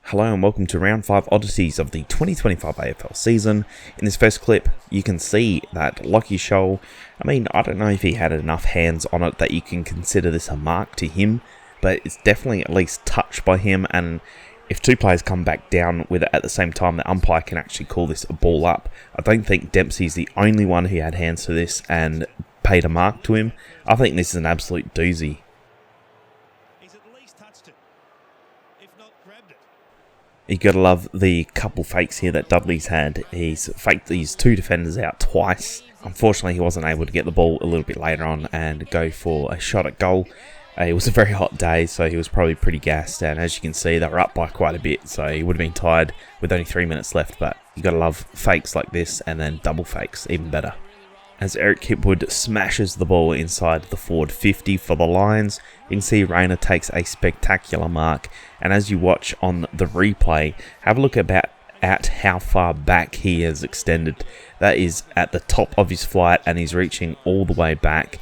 Hello and welcome to round 5 Oddities of the 2025 AFL season. In this first clip, you can see that Lockie Shoal, I don't know if he had enough hands on it that you can consider this a mark to him, but it's definitely at least touched by him, and if two players come back down with it at the same time, the umpire can actually call this a ball up. I don't think Dempsey's the only one who had hands to this and paid a mark to him. I think this is an absolute doozy. You gotta love the couple fakes here that Dudley's had. He's faked these two defenders out twice. Unfortunately, he wasn't able to get the ball a little bit later on and go for a shot at goal. It was a very hot day, so he was probably pretty gassed, and as you can see, they were up by quite a bit, so he would have been tired with only 3 minutes left, but you gotta love fakes like this, and then double fakes, even better. As Eric Hipwood smashes the ball inside the forward 50 for the Lions, you can see Rayner takes a spectacular mark, and as you watch on the replay, have a look at how far back he has extended. That is at the top of his flight, and he's reaching all the way back.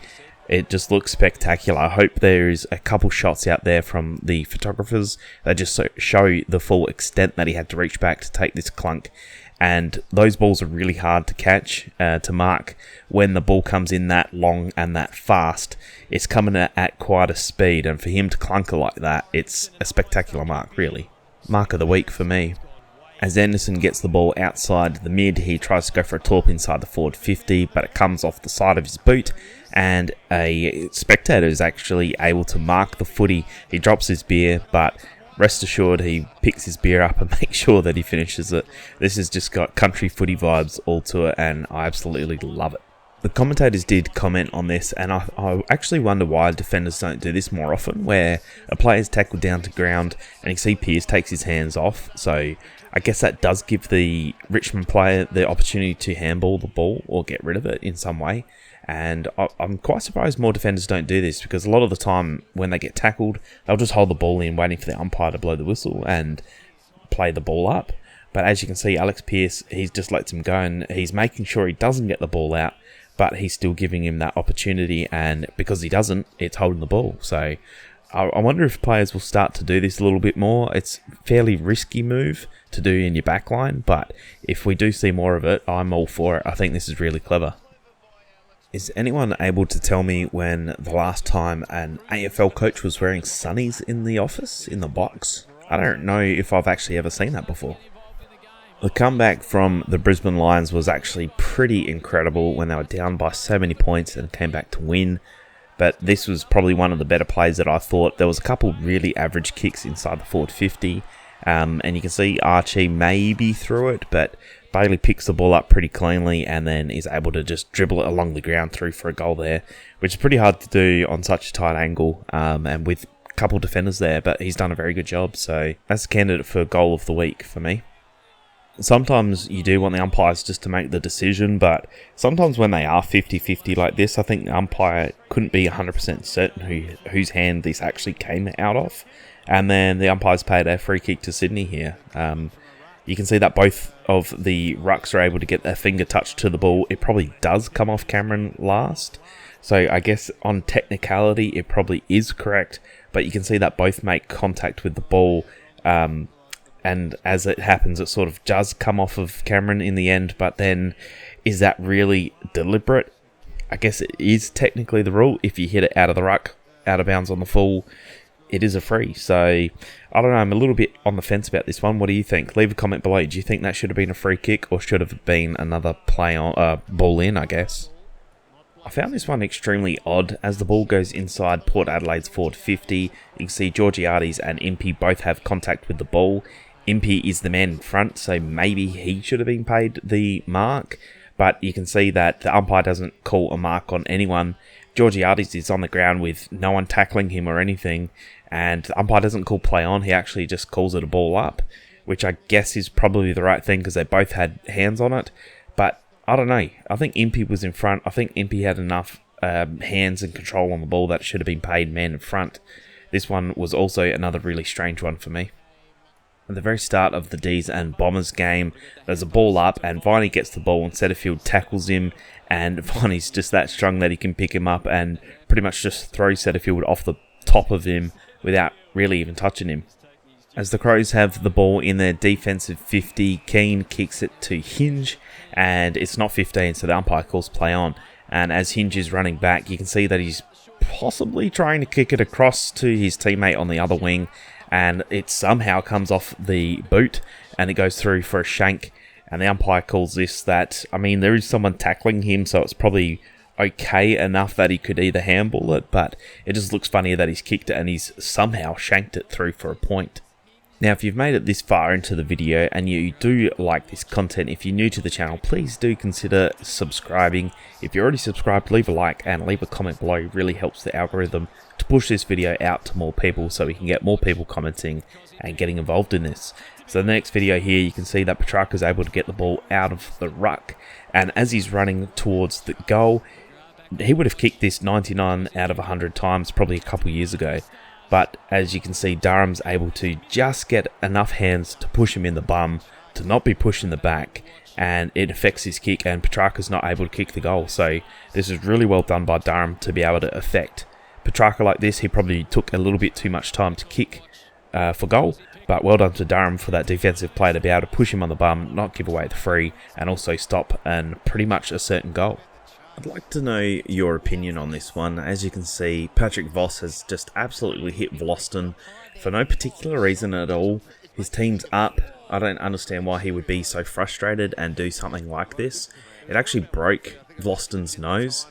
It just looks spectacular. I hope there is a couple shots out there from the photographers that just show the full extent that he had to reach back to take this clunk. And those balls are really hard to catch, to mark. When the ball comes in that long and that fast, it's coming at quite a speed, and for him to clunker like that, it's a spectacular mark, really. Mark of the week for me. As Anderson gets the ball outside the mid, he tries to go for a torp inside the forward 50, but it comes off the side of his boot, and a spectator is actually able to mark the footy. He drops his beer, but rest assured he picks his beer up and makes sure that he finishes it. This has just got country footy vibes all to it, and I absolutely love it. The commentators did comment on this, and I actually wonder why defenders don't do this more often, where a player's tackled down to ground and you see Pearce takes his hands off. So I guess that does give the Richmond player the opportunity to handball the ball or get rid of it in some way. And I'm quite surprised more defenders don't do this, because a lot of the time when they get tackled, they'll just hold the ball in waiting for the umpire to blow the whistle and play the ball up. But as you can see, Alex Pearce, he just lets him go, and he's making sure he doesn't get the ball out, but he's still giving him that opportunity, and because he doesn't, it's holding the ball. So I wonder if players will start to do this a little bit more. It's a fairly risky move to do in your back line, but if we do see more of it, I'm all for it. I think this is really clever. Is anyone able to tell me when the last time an AFL coach was wearing sunnies in the office, in the box? I don't know if I've actually ever seen that before. The comeback from the Brisbane Lions was actually pretty incredible when they were down by so many points and came back to win. But this was probably one of the better plays that I thought. There was a couple really average kicks inside the forward 50. And you can see Archie maybe threw it, but Bailey picks the ball up pretty cleanly and then is able to just dribble it along the ground through for a goal there, which is pretty hard to do on such a tight angle and with a couple defenders there, but he's done a very good job. So that's a candidate for goal of the week for me. Sometimes you do want the umpires just to make the decision, but sometimes when they are 50-50 like this, I think the umpire couldn't be 100% certain whose hand this actually came out of. And then the umpires paid a free kick to Sydney here. You can see that both of the rucks are able to get their finger touched to the ball. It probably does come off Cameron last. So I guess on technicality, it probably is correct. But you can see that both make contact with the ball. And as it happens, it sort of does come off of Cameron in the end. But then, is that really deliberate? I guess it is technically the rule. If you hit it out of the ruck, out of bounds on the full, it is a free. So, I don't know. I'm a little bit on the fence about this one. What do you think? Leave a comment below. Do you think that should have been a free kick, or should have been another play on ball in, I guess? I found this one extremely odd. As the ball goes inside Port Adelaide's forward 50, you can see Oddities and Impey both have contact with the ball. Impey is the man in front, so maybe he should have been paid the mark. But you can see that the umpire doesn't call a mark on anyone. Oddities is on the ground with no one tackling him or anything, and the umpire doesn't call play on. He actually just calls it a ball up, which I guess is probably the right thing because they both had hands on it. But I don't know. I think Impey was in front. I think Impey had enough hands and control on the ball that it should have been paid man in front. This one was also another really strange one for me. At the very start of the D's and Bombers game, there's a ball up and Viney gets the ball and Setterfield tackles him, and Viney's just that strong that he can pick him up and pretty much just throw Setterfield off the top of him without really even touching him. As the Crows have the ball in their defensive 50, Keane kicks it to Hinge, and it's not 15, so the umpire calls play on. And as Hinge is running back, you can see that he's possibly trying to kick it across to his teammate on the other wing, and it somehow comes off the boot, and it goes through for a shank. And the umpire calls this that, I mean, there is someone tackling him, so it's probably okay enough that he could either handball it, but it just looks funny that he's kicked it and he's somehow shanked it through for a point. Now, if you've made it this far into the video and you do like this content, if you're new to the channel, please do consider subscribing. If you're already subscribed, leave a like and leave a comment below. It really helps the algorithm to push this video out to more people so we can get more people commenting and getting involved in this. So in the next video here, you can see that Petrarca's able to get the ball out of the ruck, and as he's running towards the goal, he would have kicked this 99 out of 100 times probably a couple years ago. But as you can see, Durham's able to just get enough hands to push him in the bum, to not be pushed in the back, and it affects his kick, and Petrarca's not able to kick the goal. So this is really well done by Durham to be able to affect Petrarca like this. He probably took a little bit too much time to kick for goal, but well done to Durham for that defensive play to be able to push him on the bum, not give away the free, and also stop and pretty much a certain goal. I'd like to know your opinion on this one. As you can see, Patrick Voss has just absolutely hit Vloston for no particular reason at all. His team's up. I don't understand why he would be so frustrated and do something like this. It actually broke Vloston's nose,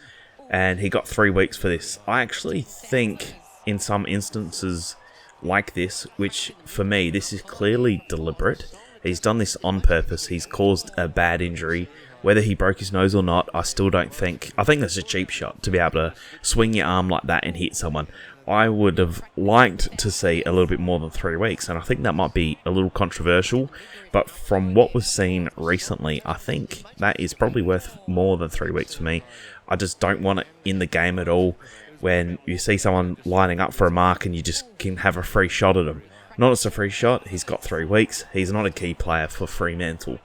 and he got 3 weeks for this. I actually think in some instances like this, which for me, this is clearly deliberate. He's done this on purpose. He's caused a bad injury. Whether he broke his nose or not, I still don't think. I think that's a cheap shot to be able to swing your arm like that and hit someone. I would have liked to see a little bit more than 3 weeks, and I think that might be a little controversial. But from what we've seen recently, I think that is probably worth more than 3 weeks for me. I just don't want it in the game at all when you see someone lining up for a mark and you just can have a free shot at him. Not as a free shot, he's got 3 weeks. He's not a key player for Fremantle.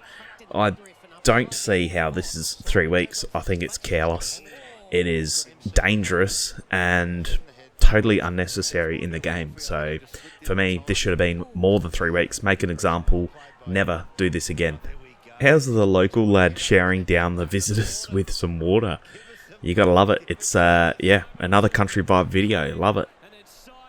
I don't see how this is 3 weeks. I think it's careless. It is dangerous and totally unnecessary in the game. So for me, this should have been more than 3 weeks. Make an example. Never do this again. How's the local lad showering down the visitors with some water? You gotta love it. It's yeah, another country vibe video. Love it.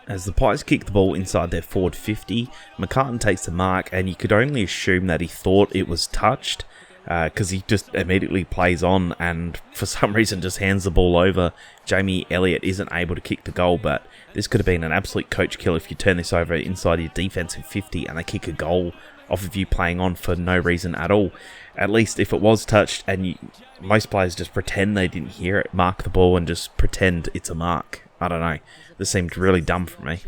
As the Pies kick the ball inside their forward 50, McCartan takes the mark, and you could only assume that he thought it was touched, because he just immediately plays on and for some reason just hands the ball over. Jamie Elliott isn't able to kick the goal, but this could have been an absolute coach kill if you turn this over inside your defensive 50 and they kick a goal off of you playing on for no reason at all. At least if it was touched, and most players just pretend they didn't hear it, mark the ball and just pretend it's a mark. I don't know. This seemed really dumb for me.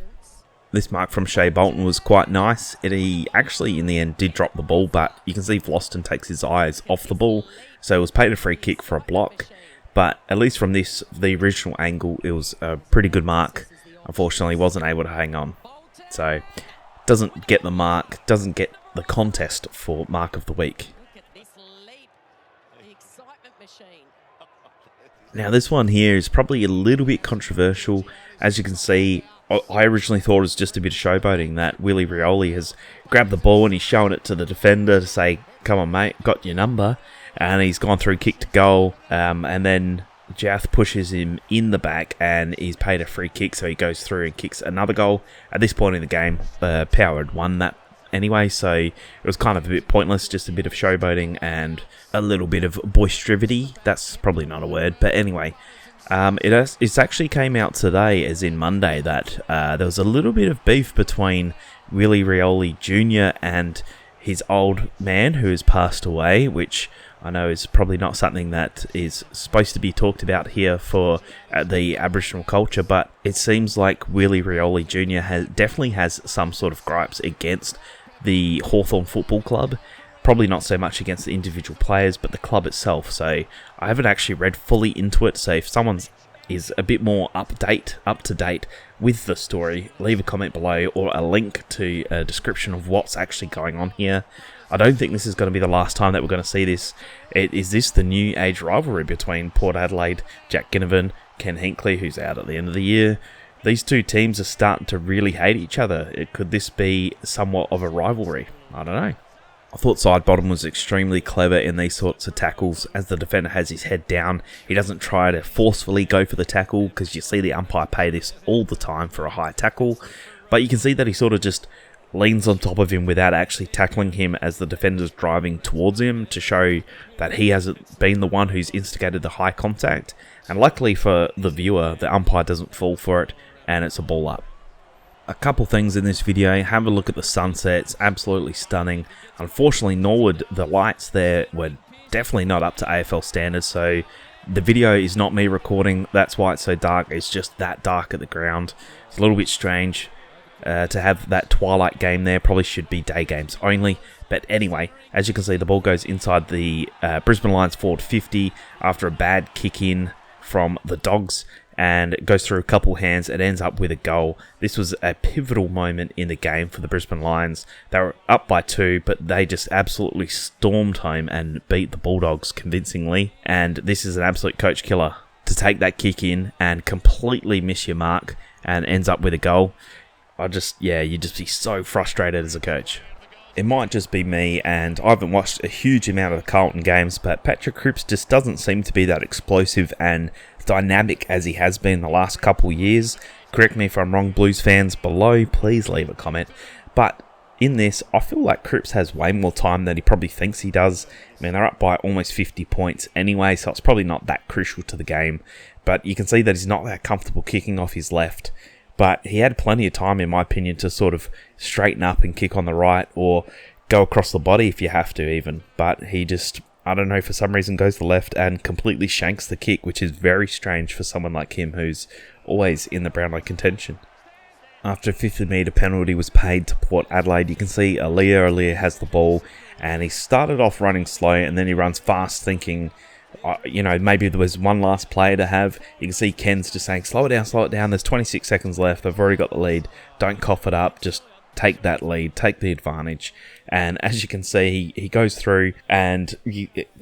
This mark from Showboating was quite nice. He actually, in the end, did drop the ball, but you can see Vloston takes his eyes off the ball, so it was paid a free kick for a block. But at least from this, the original angle, it was a pretty good mark. Unfortunately, wasn't able to hang on. So, doesn't get the mark, doesn't get the contest for Mark of the Week. Now this one here is probably a little bit controversial. As you can see, I originally thought it was just a bit of showboating, that Willie Rioli has grabbed the ball and he's showing it to the defender to say, come on mate, got your number. And he's gone through kick to goal, and then Jath pushes him in the back and he's paid a free kick, so he goes through and kicks another goal. At this point in the game, Power had won that anyway, so it was kind of a bit pointless, just a bit of showboating and a little bit of boisterivity. That's probably not a word, but anyway, it actually came out today, as in Monday, that there was a little bit of beef between Willie Rioli Jr. and his old man who has passed away, which I know is probably not something that is supposed to be talked about here for the Aboriginal culture, but it seems like Willie Rioli Jr. definitely has some sort of gripes against the Hawthorn Football Club. Probably not so much against the individual players, but the club itself. So I haven't actually read fully into it, so if someone is a bit more up to date with the story, leave a comment below or a link to a description of what's actually going on here. I don't think this is going to be the last time that we're going to see this. Is this the new age rivalry between Port Adelaide, Jack Ginnivan, Ken Hinkley, who's out at the end of the year, These two teams are starting to really hate each other. Could this be somewhat of a rivalry? I don't know. I thought Sidebottom was extremely clever in these sorts of tackles. As the defender has his head down, he doesn't try to forcefully go for the tackle, because you see the umpire pay this all the time for a high tackle. But you can see that he sort of just leans on top of him without actually tackling him as the defender's driving towards him, to show that he hasn't been the one who's instigated the high contact. And luckily for the viewer, the umpire doesn't fall for it, and it's a ball up. A couple things in this video. Have a look at the sunset. It's absolutely stunning. Unfortunately, Norwood, the lights there were definitely not up to AFL standards, so the video is not me recording. That's why it's so dark. It's just that dark at the ground. It's a little bit strange to have that twilight game there. Probably should be day games only. But anyway, as you can see, the ball goes inside the Brisbane Lions forward 50 after a bad kick in from the Dogs, and it goes through a couple hands. It ends up with a goal. This was a pivotal moment in the game for the Brisbane Lions. They were up by 2, but they just absolutely stormed home and beat the Bulldogs convincingly. And this is an absolute coach killer to take that kick in and completely miss your mark and ends up with a goal. You'd just be so frustrated as a coach. It might just be me, and I haven't watched a huge amount of the Carlton games, but Patrick Cripps just doesn't seem to be that explosive and dynamic as he has been the last couple years. Correct me if I'm wrong, Blues fans below, please leave a comment. But in this, I feel like Cripps has way more time than he probably thinks he does. I mean, they're up by almost 50 points anyway, so it's probably not that crucial to the game. But you can see that he's not that comfortable kicking off his left. But he had plenty of time, in my opinion, to sort of straighten up and kick on the right, or go across the body if you have to even. But he just, I don't know, for some reason goes to the left and completely shanks the kick, which is very strange for someone like him who's always in the Brownlow contention. After a 50-metre penalty was paid to Port Adelaide, you can see Aaliyah has the ball, and he started off running slow, and then he runs fast thinking, maybe there was one last player to have. You can see Ken's just saying, slow it down, there's 26 seconds left, they've already got the lead, don't cough it up, just take that lead, take the advantage. And as you can see, he goes through, and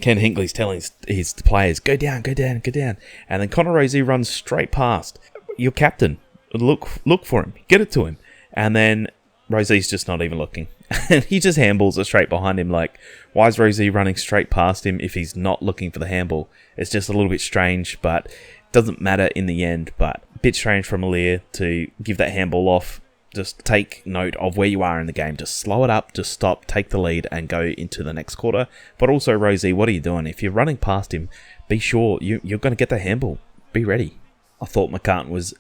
Ken Hinckley's telling his players, go down, and then Connor Rozee runs straight past. Your captain, look for him, get it to him, and then Rosee's just not even looking. And he just handballs it straight behind him. Like, why is Rozee running straight past him if he's not looking for the handball? It's just a little bit strange, but it doesn't matter in the end. But a bit strange from Aaliyah to give that handball off. Just take note of where you are in the game. Just slow it up, just stop, take the lead, and go into the next quarter. But also, Rozee, what are you doing? If you're running past him, be sure you're going to get the handball. Be ready. I thought McCartan was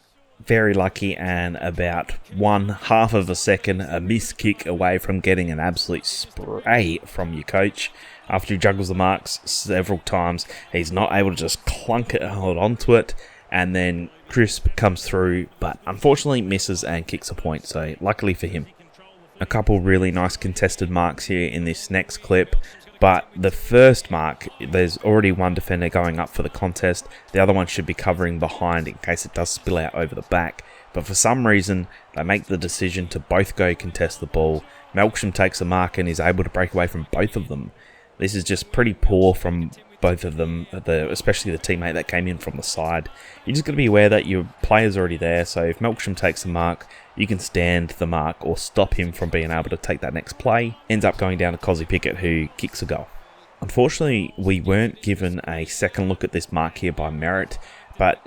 very lucky, and about 1/2 of a second, a missed kick away from getting an absolute spray from your coach. After he juggles the marks several times, he's not able to just clunk it and hold on to it, and then Crisp comes through, but unfortunately misses and kicks a point, so luckily for him. A couple really nice contested marks here in this next clip. But the first mark, there's already one defender going up for the contest. The other one should be covering behind in case it does spill out over the back. But for some reason, they make the decision to both go contest the ball. Melksham takes a mark and is able to break away from both of them. This is just pretty poor from both of them, especially the teammate that came in from the side. You're just going to be aware that your player's already there, so if Melksham takes a mark, you can stand the mark or stop him from being able to take that next play. Ends up going down to Cozzy Pickett, who kicks a goal. Unfortunately, we weren't given a second look at this mark here by Merritt, but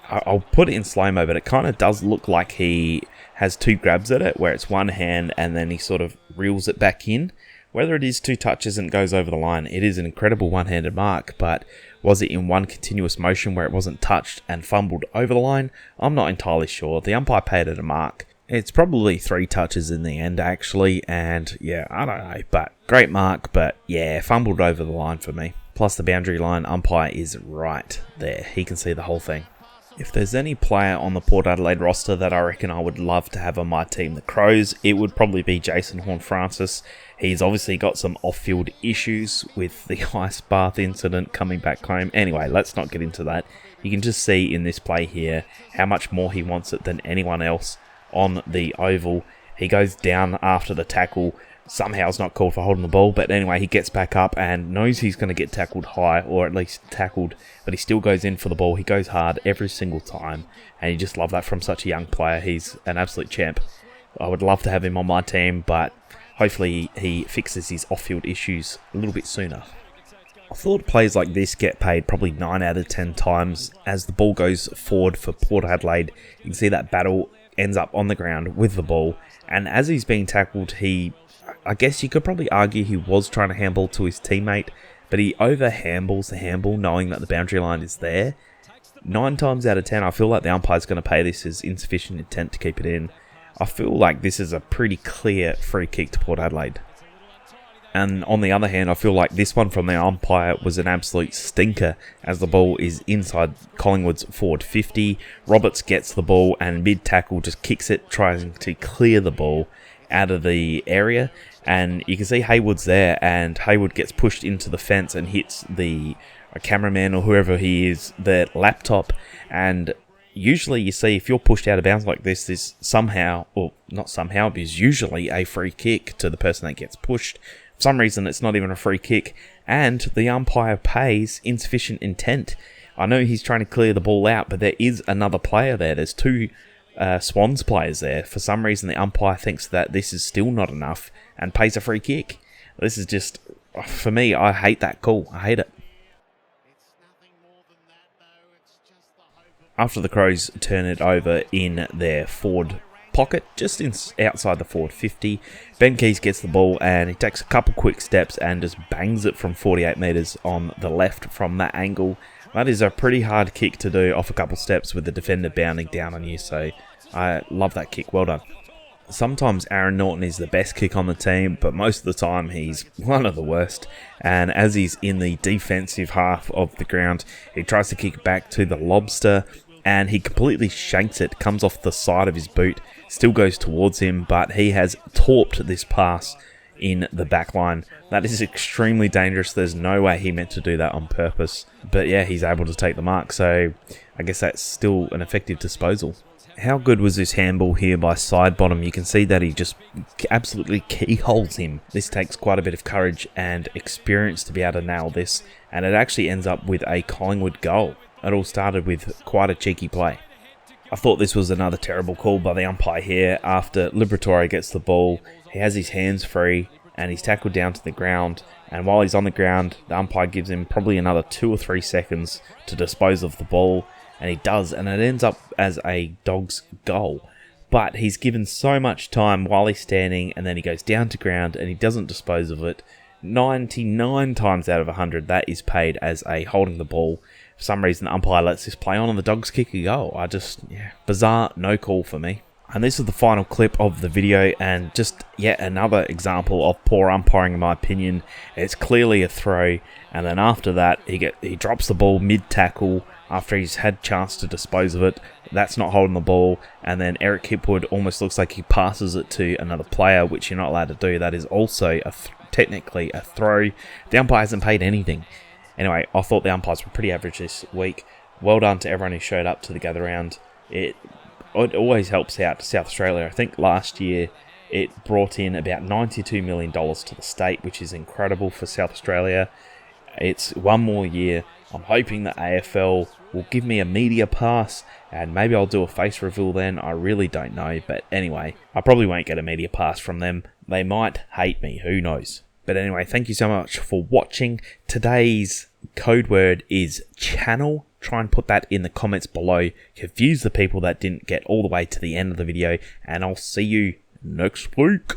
I'll put it in slow-mo, but it kind of does look like he has 2 grabs at it, where it's one hand and then he sort of reels it back in. Whether it is 2 touches and goes over the line, it is an incredible one-handed mark, but was it in one continuous motion where it wasn't touched and fumbled over the line? I'm not entirely sure. The umpire paid it a mark. It's probably 3 touches in the end, actually, and yeah, I don't know, but great mark, but yeah, fumbled over the line for me. Plus the boundary line umpire is right there. He can see the whole thing. If there's any player on the Port Adelaide roster that I reckon I would love to have on my team, the Crows, it would probably be Jason Horne-Francis. He's obviously got some off-field issues with the ice bath incident coming back home. Anyway, let's not get into that. You can just see in this play here how much more he wants it than anyone else on the oval. He goes down after the tackle, somehow it's not called for holding the ball, but anyway, he gets back up and knows he's going to get tackled high, or at least tackled, but he still goes in for the ball. He goes hard every single time, and you just love that from such a young player. He's an absolute champ. I would love to have him on my team, but hopefully he fixes his off-field issues a little bit sooner. I thought players like this get paid probably 9 out of 10 times. As the ball goes forward for Port Adelaide, you can see that battle ends up on the ground with the ball, and as he's being tackled, I guess you could probably argue he was trying to handball to his teammate, but he over-handballs the handball knowing that the boundary line is there. 9 times out of 10, I feel like the umpire's going to pay this as insufficient intent to keep it in. I feel like this is a pretty clear free kick to Port Adelaide. And on the other hand, I feel like this one from the umpire was an absolute stinker, as the ball is inside Collingwood's forward 50. Roberts gets the ball and mid-tackle just kicks it, trying to clear the ball out of the area. And you can see Haywood's there, and Haywood gets pushed into the fence and hits the cameraman or whoever he is, their laptop. And usually you see if you're pushed out of bounds like this, there's somehow, or not somehow, but there's usually a free kick to the person that gets pushed. For some reason, it's not even a free kick, and the umpire pays insufficient intent. I know he's trying to clear the ball out, but there is another player there. There's 2 Swans players there. For some reason, the umpire thinks that this is still not enough and pays a free kick. This is just, for me, I hate that call. I hate it. After the Crows turn it over in their forward pocket, just outside the forward 50, Ben Keys gets the ball and he takes a couple quick steps and just bangs it from 48 metres on the left from that angle. That is a pretty hard kick to do off a couple steps with the defender bounding down on you, so I love that kick. Well done. Sometimes Aaron Norton is the best kick on the team, but most of the time he's one of the worst. And as he's in the defensive half of the ground, he tries to kick back to the lobster, and he completely shanks it, comes off the side of his boot, still goes towards him, but he has torped this pass in the back line. That is extremely dangerous. There's no way he meant to do that on purpose. But yeah, he's able to take the mark, so I guess that's still an effective disposal. How good was this handball here by Sidebottom? You can see that he just absolutely keyholes him. This takes quite a bit of courage and experience to be able to nail this, and it actually ends up with a Collingwood goal. It all started with quite a cheeky play. I thought this was another terrible call by the umpire here. After Liberatore gets the ball, he has his hands free and he's tackled down to the ground, and while he's on the ground, the umpire gives him probably another 2 or 3 seconds to dispose of the ball, and he does, and it ends up as a Dogs goal. But he's given so much time while he's standing, and then he goes down to ground and he doesn't dispose of it. 99 times out of 100, that is paid as a holding the ball. For some reason, the umpire lets this play on and the Dogs kick a goal. Bizarre, no call for me. And this is the final clip of the video, and just yet another example of poor umpiring in my opinion. It's clearly a throw, and then after that, he drops the ball mid-tackle after he's had chance to dispose of it. That's not holding the ball, and then Eric Hipwood almost looks like he passes it to another player, which you're not allowed to do. That is also technically a throw. The umpire hasn't paid anything. Anyway, I thought the umpires were pretty average this week. Well done to everyone who showed up to the gather round. It always helps out South Australia. I think last year it brought in about $92 million to the state, which is incredible for South Australia. It's one more year. I'm hoping the AFL will give me a media pass, and maybe I'll do a face reveal then. I really don't know, but anyway, I probably won't get a media pass from them. They might hate me, who knows. But anyway, thank you so much for watching. Today's code word is channel. Try and put that in the comments below. Confuse the people that didn't get all the way to the end of the video, and I'll see you next week.